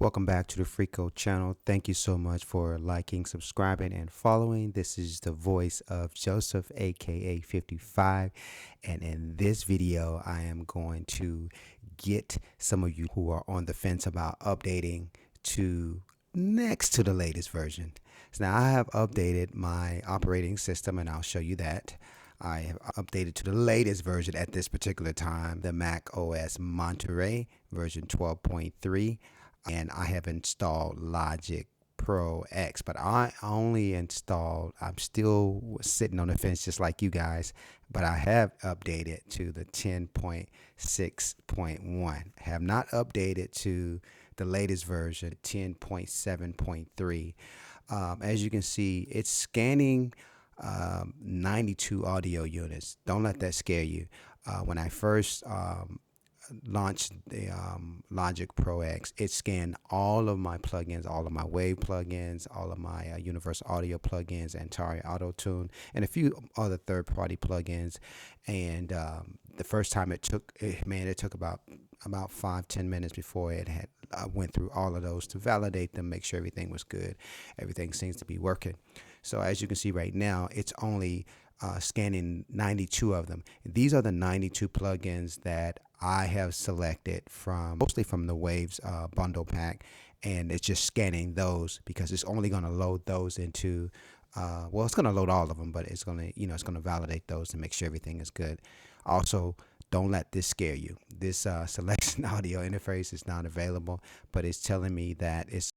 Welcome back to the Freako channel. Thank you so much for liking, subscribing, and following. This is the voice of Joseph, aka 55. And in this video, I am going to get some of you who are on the fence about updating to next to the latest version. So now I have updated my operating system, and I'll show you that. I have updated to the latest version at this particular time, the macOS Monterey version 12.3. And I have installed Logic Pro X, but I only installed, I'm still sitting on the fence just like you guys, but I have updated to the 10.6.1. Have not updated to the latest version, 10.7.3. As you can see, it's scanning 92 audio units. Don't let that scare you. When I first launched the Logic Pro X, it scanned all of my plugins, all of my Wave plugins, all of my Universal Audio plugins, Antari Auto Tune, and a few other third-party plugins. And the first time it took about 5-10 minutes before it had went through all of those to validate them, make sure everything was good. Everything seems to be working. So as you can see right now, it's only scanning 92 of them. These are the 92 plugins that I have selected from, mostly from the Waves bundle pack, and it's just scanning those because it's only going to load those into well, it's going to load all of them, but it's going to, it's going to validate those and make sure everything is good. Also, don't let this scare you. This selection audio interface is not available, but it's telling me that it's